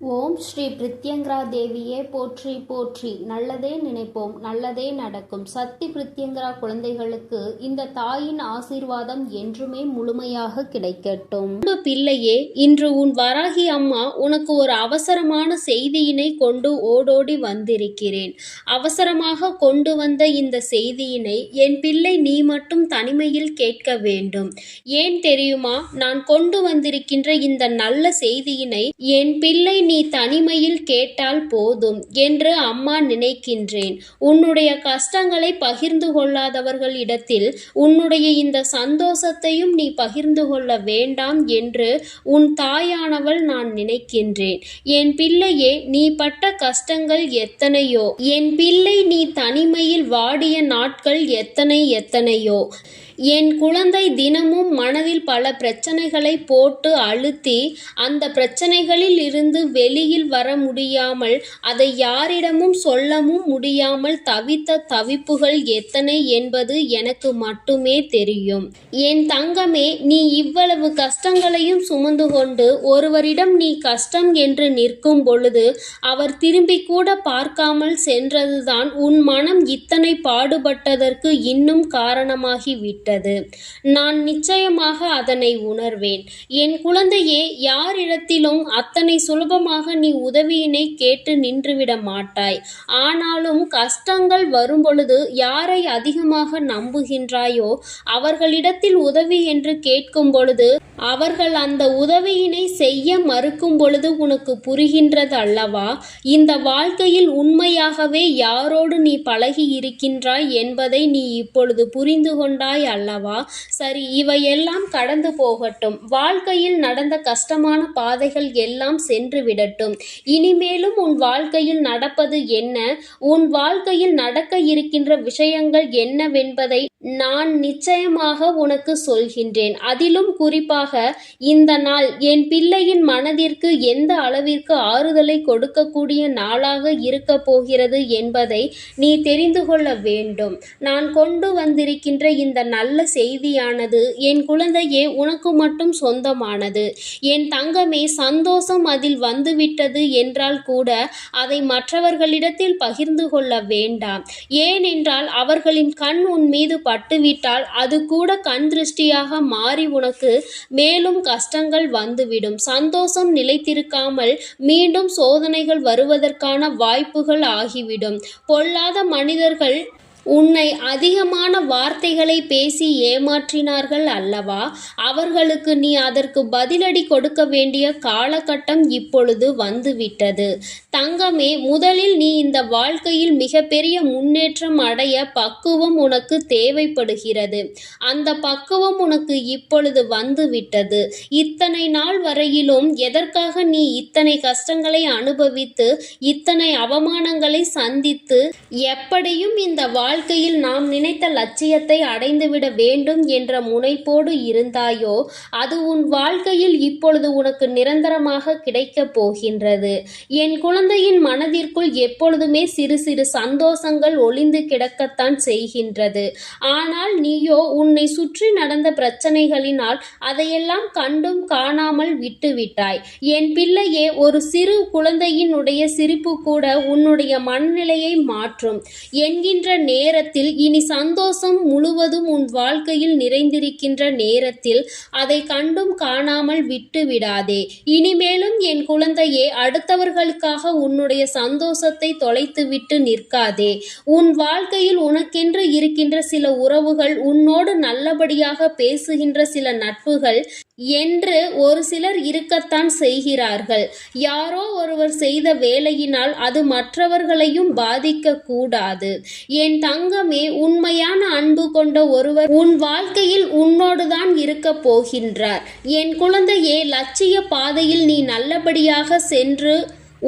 ஓம் ஸ்ரீ பிரித்யங்கரா தேவியே போற்றி போற்றி. நல்லதே நினைப்போம், நல்லதே நடக்கும். சக்தி பிரித்யங்கரா குழந்தைகளுக்கு இந்த தாயின் ஆசீர்வாதம் என்றுமே முழுமையாக கிடைக்கட்டும். பிள்ளையே, இன்று உன் வராகி அம்மா உனக்கு ஒரு அவசரமான செய்தியினை கொண்டு ஓடோடி வந்திருக்கிறேன். அவசரமாக கொண்டு வந்த இந்த செய்தியினை என் பிள்ளை நீ மட்டும் தனிமையில் கேட்க வேண்டும். ஏன் தெரியுமா? நான் கொண்டு வந்திருக்கின்ற இந்த நல்ல செய்தியினை என் பிள்ளை நீ தனிமையில் கேட்டால் போதும் என்று அம்மா நினைக்கின்றேன். உன்னுடைய கஷ்டங்களை பகிர்ந்து கொள்ளாதவர்கள் இடத்தில் உன்னுடைய இந்த சந்தோஷத்தையும் நீ பகிர்ந்து கொள்ள வேண்டாம் என்று உன் தாயானவள் நான் நினைக்கின்றேன். என் பிள்ளையே, நீ பட்ட கஷ்டங்கள் எத்தனையோ, என் பிள்ளை நீ தனிமையில் வாடிய நாட்கள் எத்தனையோ. என் குழந்தை தினமும் மனதில் பல பிரச்சனைகளை போட்டு அழுத்தி அந்த பிரச்சனைகளில் இருந்து வெளியில் வர முடியாமல், அதை யாரிடமும் சொல்லவும் முடியாமல் தவித்த தவிப்புகள் எத்தனை என்பது எனக்கு மட்டுமே தெரியும். என் தங்கமே, நீ இவ்வளவு கஷ்டங்களையும் சுமந்து கொண்டு ஒருவரிடம் நீ கஷ்டம் என்று நிற்கும் பொழுது அவர் திரும்பி கூட பார்க்காமல் சென்றதுதான் உன் மனம் இத்தனை பாடுபட்டதற்கு இன்னும் காரணமாகிவிட்டது. நான் நிச்சயமாக அதனை உணர்வேன். என் குழந்தையே, யாரிடத்திலும் அத்தனை சுலபமாக நீ உதவியினை கேட்டு நின்றுவிட மாட்டாய். ஆனாலும் கஷ்டங்கள் வரும்பொழுது யாரை அதிகமாக நம்புகின்றாயோ அவர்களிடத்தில் உதவி என்று கேட்கும் பொழுது அவர்கள் அந்த உதவியினை செய்ய மறுக்கும் பொழுது உனக்கு புரிகின்றது அல்லவா? இந்த வாழ்க்கையில் உண்மையாகவே யாரோடு நீ பழகி இருக்கின்றாய் என்பதை நீ இப்பொழுது புரிந்து கொண்டாய் அல்லவா? சரி, இவையெல்லாம் கடந்து போகட்டும். வாழ்க்கையில் நடந்த கஷ்டமான பாதைகள் எல்லாம் சென்று விடட்டும். இனிமேலும் உன் வாழ்க்கையில் நடப்பது என்ன, உன் வாழ்க்கையில் நடக்க இருக்கின்ற விஷயங்கள் என்னவென்பதை நான் நிச்சயமாக உனக்கு சொல்கின்றேன். அதிலும் குறிப்பாக இந்த நாள் என் பிள்ளையின் மனதிற்கு எந்த அளவிற்கு ஆறுதலை கொடுக்கக்கூடிய நாளாக இருக்க போகிறது என்பதை நீ தெரிந்து கொள்ள வேண்டும். நான் கொண்டு வந்திருக்கின்ற இந்த நல்ல செய்தியானது என் குழந்தையே உனக்கு மட்டும் சொந்தமானது. என் தங்கமே, சந்தோஷம் அதில் வந்துவிட்டது என்றால் கூட அதை மற்றவர்களிடத்தில் பகிர்ந்து கொள்ள வேண்டாம். ஏனென்றால் அவர்களின் கண் உன் மீது பட்டுவிட்டால் அது கூட கண் திருஷ்டியாக மாறி உனக்கு மேலும் கஷ்டங்கள் வந்துவிடும். சந்தோஷம் நிலைத்திருக்காமல் மீண்டும் சோதனைகள் வருவதற்கான வாய்ப்புகள் ஆகிவிடும். பொல்லாத மனிதர்கள் உன்னை அதிகமான வார்த்தைகளை பேசி ஏமாற்றினார்கள் அல்லவா? அவர்களுக்கு நீ அதற்கு பதிலடி கொடுக்க வேண்டிய காலகட்டம் இப்பொழுது வந்துவிட்டது. தங்கமே, முதலில் நீ இந்த வாழ்க்கையில் மிகப்பெரிய முன்னேற்றம் அடைய பக்குவம் உனக்கு தேவைப்படுகிறது. அந்த பக்குவம் உனக்கு இப்பொழுது வந்துவிட்டது. இத்தனை நாள் வரையிலும் எதற்காக நீ இத்தனை கஷ்டங்களை அனுபவித்து இத்தனை அவமானங்களை சந்தித்து எப்படியும் இந்த வாழ்க்கையில் நாம் நினைத்த லட்சியத்தை அடைந்துவிட வேண்டும் என்ற முனைப்போடு இருந்தாயோ அது உன் வாழ்க்கையில் இப்பொழுது உனக்கு நிரந்தரமாக கிடைக்கப் போகின்றது. என் குழந்தையின் மனதிற்குள் எப்பொழுதுமே சிறு சிறு சந்தோஷங்கள் ஒளிந்து கிடக்கத்தான் செய்கின்றது. ஆனால் நீயோ உன்னை சுற்றி நடந்த பிரச்சனைகளினால் அதையெல்லாம் கண்டும் காணாமல் விட்டுவிட்டாய். என் பிள்ளையே, ஒரு சிறு குழந்தையினுடைய சிரிப்பு கூட உன்னுடைய மனநிலையை மாற்றும் என்கின்ற நேரத்தில் இனி சந்தோஷம் முழுவதும் உன் வாழ்க்கையில் நிறைந்திருக்கின்ற நேரத்தில் அதை கண்டும் காணாமல் விட்டு விடாதே. இனிமேலும் என் குழந்தையே, அடுத்தவர்களுக்காக உன்னுடைய சந்தோஷத்தை தொலைத்துவிட்டு நிற்காதே. உன் வாழ்க்கையில் உனக்கென்று இருக்கின்ற சில உறவுகள், உன்னோடு நல்லபடியாக பேசுகின்ற சில நட்புகள் என்று ஒரு சிலர் இருக்கத்தான் செய்கிறார்கள். யாரோ ஒருவர் செய்த வேலையினால் அது மற்றவர்களையும் பாதிக்க கூடாது. என் தங்கமே, உண்மையான அன்பு கொண்ட ஒருவர் உன் வாழ்க்கையில் உன்னோடுதான் இருக்க போகின்றார். என் குழந்தையே, லட்சிய பாதையில் நீ நல்லபடியாக சென்று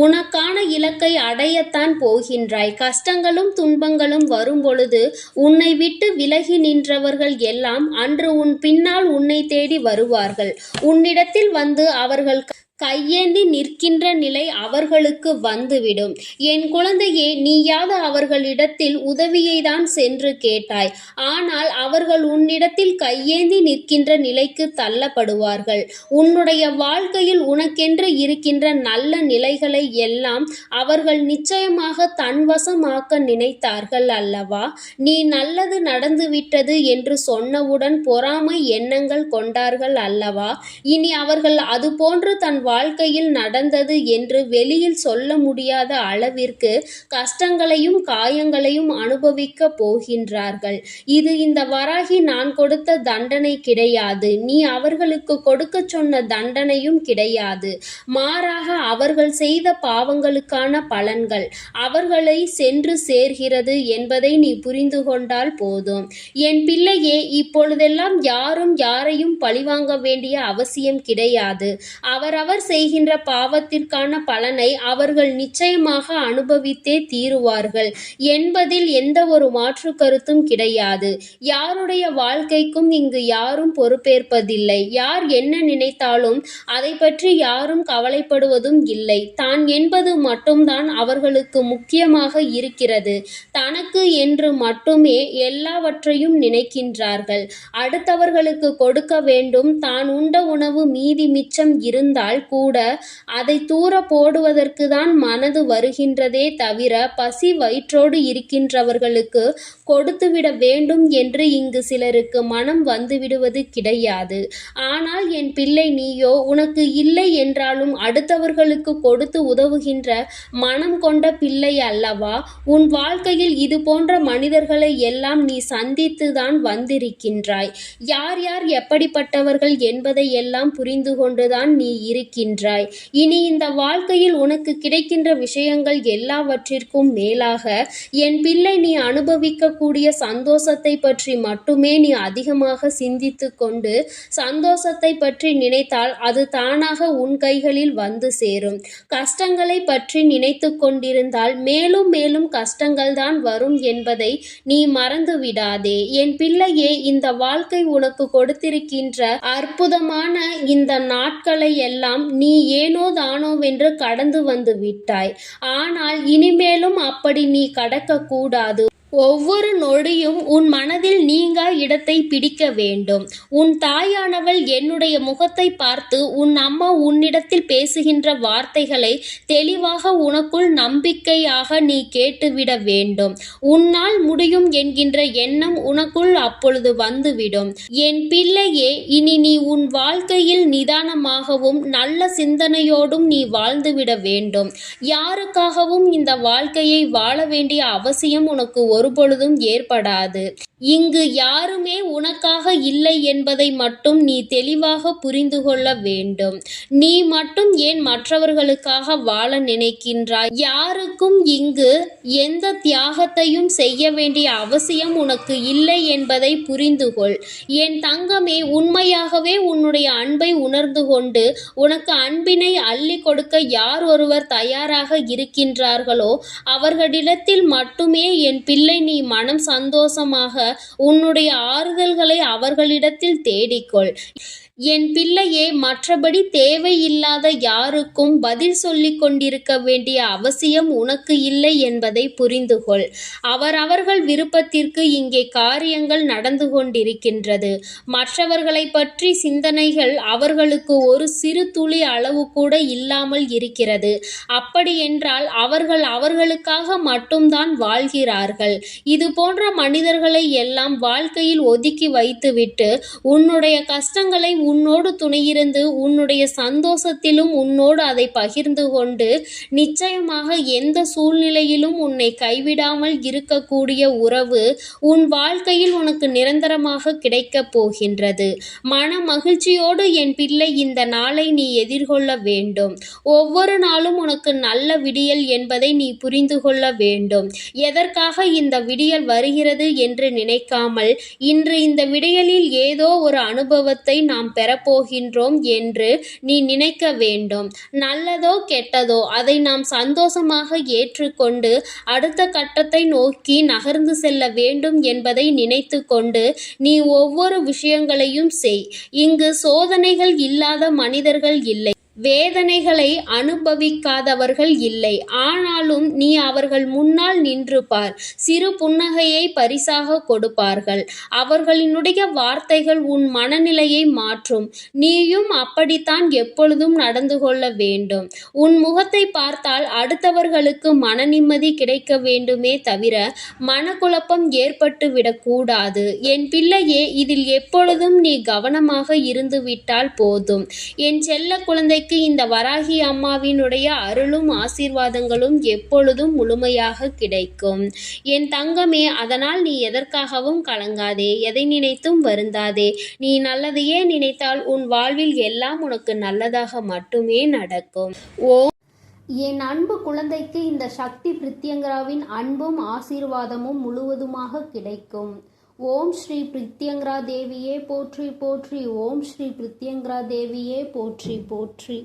உனக்கான இலக்கை அடையத்தான் போகின்றாய். கஷ்டங்களும் துன்பங்களும் வரும்பொழுது உன்னை விட்டு விலகி நின்றவர்கள் எல்லாம் அன்று உன் பின்னால் உன்னை தேடி வருவார்கள். உன்னிடத்தில் வந்து அவர்கள் கையேந்தி நிற்கின்ற நிலை அவர்களுக்கு வந்துவிடும். என் குழந்தையே, நீயாவது அவர்களிடத்தில் உதவியை தான் சென்று கேட்டாய். ஆனால் அவர்கள் உன்னிடத்தில் கையேந்தி நிற்கின்ற நிலைக்கு தள்ளப்படுவார்கள். உன்னுடைய வாழ்க்கையில் உனக்கென்று இருக்கின்ற நல்ல நிலைகளை எல்லாம் அவர்கள் நிச்சயமாக தன்வசமாக்க நினைத்தார்கள் அல்லவா? நீ நல்லது நடந்துவிட்டது என்று சொன்னவுடன் பொறாமை எண்ணங்கள் கொண்டார்கள் அல்லவா? இனி அவர்கள் அதுபோன்று தன் வாழ்க்கையில் நடந்தது என்று வெளியில் சொல்ல முடியாத அளவிற்கு கஷ்டங்களையும் காயங்களையும் அனுபவிக்க போகின்றார்கள். இது இந்த வராகி நான் கொடுத்த தண்டனை கிடையாது. நீ அவர்களுக்கு கொடுக்க சொன்ன தண்டனையும் கிடையாது. மாறாக அவர்கள் செய்த பாவங்களுக்கான பலன்கள் அவர்களை சென்று சேர்கிறது என்பதை நீ புரிந்து கொண்டால் போதும். என் பிள்ளையே, இப்பொழுதெல்லாம் யாரும் யாரையும் பழிவாங்க வேண்டிய அவசியம் கிடையாது. அவரவர் செய்கின்ற பாவத்திற்கான பலனை அவர்கள் நிச்சயமாக அனுபவித்தே தீருவார்கள் என்பதில் எந்த ஒரு மாற்று கருத்தும் கிடையாது. யாருடைய வாழ்க்கைக்கும் இங்கு யாரும் பொறுப்பேற்பதில்லை. யார் என்ன நினைத்தாலும் அதை பற்றி யாரும் கவலைப்படுவதும் இல்லை. தான் என்பது மட்டும்தான் அவர்களுக்கு முக்கியமாக இருக்கிறது. தனக்கு என்று மட்டுமே எல்லாவற்றையும் நினைக்கின்றார்கள். அடுத்தவர்களுக்கு கொடுக்க வேண்டும். தான் உண்ட உணவு மீதி மிச்சம் இருந்தால் கூட அதை தூர போடுவதற்கு தான் மனது வருகின்றதே தவிர பசி வயிற்றோடு இருக்கின்றவர்களுக்கு கொடுத்துவிட வேண்டும் என்று இங்கு சிலருக்கு மனம் வந்துவிடுவது கிடையாது. ஆனால் என் பிள்ளை, நீயோ உனக்கு இல்லை என்றாலும் அடுத்தவர்களுக்கு கொடுத்து உதவுகின்ற மனம் கொண்ட பிள்ளை அல்லவா? உன் வாழ்க்கையில் இது போன்ற மனிதர்களை எல்லாம் நீ சந்தித்துதான் வந்திருக்கின்றாய். யார் யார் எப்படிப்பட்டவர்கள் என்பதை எல்லாம் புரிந்து கொண்டுதான் நீ இருக்கின்றாய். இனி இந்த வாழ்க்கையில் உனக்கு கிடைக்கின்ற விஷயங்கள் எல்லாவற்றிற்கும் மேலாக என் பிள்ளை, நீ அனுபவிக்கக்கூடிய சந்தோஷத்தை பற்றி மட்டுமே நீ அதிகமாக சிந்தித்து கொண்டு சந்தோஷத்தை பற்றி நினைத்தால் அது தானாக உன் கைகளில் வந்து சேரும். கஷ்டங்களை பற்றி நினைத்து கொண்டிருந்தால் மேலும் மேலும் கஷ்டங்கள் தான் வரும் என்பதை நீ மறந்து விடாதே. என் பிள்ளையே, இந்த வாழ்க்கை உனக்கு கொடுத்திருக்கின்ற அற்புதமான இந்த நாட்களை எல்லாம் நீ ஏனோ தானோவென்று கடந்து வந்து விட்டாய். ஆனால் இனிமேலும் அப்படி நீ கடக்கக்கூடாது. ஒவ்வொரு நொடியும் உன் மனதில் நீங்கா இடத்தை பிடிக்க வேண்டும். உன் தாயானவள் என்னுடைய முகத்தை பார்த்து உன் அம்மா உன்னிடத்தில் பேசுகின்ற வார்த்தைகளை தெளிவாக உனக்குள் நம்பிக்கையாக நீ கேட்டுவிட வேண்டும். உன்னால் முடியும் என்கின்ற எண்ணம் உனக்குள் அப்பொழுது வந்துவிடும். என் பிள்ளையே, இனி நீ உன் வாழ்க்கையில் நிதானமாகவும் நல்ல சிந்தனையோடும் நீ வாழ்ந்துவிட வேண்டும். யாருக்காகவும் இந்த வாழ்க்கையை வாழ வேண்டிய அவசியம் உனக்கு ஒருபொழுதும் ஏற்படாது. இங்கு யாருமே உனக்காக இல்லை என்பதை மட்டும் நீ தெளிவாக புரிந்து கொள்ள வேண்டும். நீ மட்டும் ஏன் மற்றவர்களுக்காக வாழ நினைக்கின்றாய்? யாருக்கும் இங்கு எந்த தியாகத்தையும் செய்ய வேண்டிய அவசியம் உனக்கு இல்லை என்பதை புரிந்து கொள். என் தங்கமே, உண்மையாகவே உன்னுடைய அன்பை உணர்ந்து கொண்டு உனக்கு அன்பினை அள்ளி கொடுக்க யார் ஒருவர் தயாராக இருக்கின்றார்களோ அவர்களிடத்தில் மட்டுமே என் பிள்ளை நீ மனம் சந்தோஷமாக உன்னுடைய ஆறுதல்களை அவர்களிடத்தில் தேடிக்கொள். என் பிள்ளையே, மற்றபடி தேவையில்லாத யாருக்கும் பதில் சொல்லிக் கொண்டிருக்க வேண்டிய அவசியம் உனக்கு இல்லை என்பதை புரிந்து கொள். அவரவர்கள் விருப்பத்திற்கு இங்கே காரியங்கள் நடந்து கொண்டிருக்கின்றது. மற்றவர்களை பற்றி சிந்தனைகள் அவர்களுக்கு ஒரு சிறு துளி அளவு கூட இல்லாமல் இருக்கிறது. அப்படியென்றால் அவர்கள் அவர்களுக்காக மட்டும்தான் வாழ்கிறார்கள். இது போன்ற மனிதர்களை எல்லாம் வாழ்க்கையில் ஒதுக்கி வைத்துவிட்டு உன்னுடைய கஷ்டங்களை உன்னோடு துணையிருந்து உன்னுடைய சந்தோஷத்திலும் உன்னோடு அதை பகிர்ந்து கொண்டு நிச்சயமாக எந்த சூழ்நிலையிலும் உன்னை கைவிடாமல் இருக்கக்கூடிய உறவு உன் வாழ்க்கையில் உனக்கு நிரந்தரமாக கிடைக்கப் போகின்றது. மன மகிழ்ச்சியோடு என் பிள்ளை இந்த நாளை நீ எதிர்கொள்ள வேண்டும். ஒவ்வொரு நாளும் உனக்கு நல்ல விடியல் என்பதை நீ புரிந்து கொள்ள வேண்டும். எதற்காக இந்த விடியல் வருகிறது என்று நினைக்காமல் இன்று இந்த விடியலில் ஏதோ ஒரு அனுபவத்தை நாம் பெறப்போகின்றோம் என்று நீ நினைக்க வேண்டும். நல்லதோ கெட்டதோ அதை நாம் சந்தோஷமாக ஏற்றுக்கொண்டு அடுத்த கட்டத்தை நோக்கி நகர்ந்து செல்ல வேண்டும் என்பதை நினைத்து கொண்டு நீ ஒவ்வொரு விஷயங்களையும் செய். இங்கு சோதனைகள் இல்லாத மனிதர்கள் இல்லை. வேதனைகளை அனுபவிக்காதவர்கள் இல்லை. ஆனாலும் நீ அவர்கள் முன்னால் நின்று பார். சிறு புன்னகையை பரிசாக கொடுப்பார்கள். அவர்களினுடைய வார்த்தைகள் உன் மனநிலையை மாற்றும். நீயும் அப்படித்தான் எப்பொழுதும் நடந்து கொள்ள வேண்டும். உன் முகத்தை பார்த்தால் அடுத்தவர்களுக்கு மன நிம்மதி கிடைக்க வேண்டுமே தவிர மனக்குழப்பம் ஏற்பட்டு விடக்கூடாது. என் பிள்ளையே, இதில் எப்பொழுதும் நீ கவனமாக இருந்துவிட்டால் போதும். என் செல்ல குழந்தைக்கு இந்த வராகி அம்மாவினுடைய அருளும் ஆசீர்வாதங்களும் எப்பொழுதும் முழுமையாக கிடைக்கும். என் தங்கமே, அதனால் நீ எதற்காகவும் கலங்காதே, எதை நினைத்தும் வருந்தாதே. நீ நல்லதையே நினைத்தால் உன் வாழ்வில் எல்லாம் உனக்கு நல்லதாக மட்டுமே நடக்கும். என் அன்பு குழந்தைக்கு இந்த சக்தி பிரித்யங்கராவின் அன்பும் ஆசீர்வாதமும் முழுவதுமாக கிடைக்கும். ஓம் ஸ்ரீ பிரித்யங்கரா தேவியே போற்றி போற்றி. ஓம் ஸ்ரீ பிரித்யங்கரா தேவியே போற்றி போற்றி.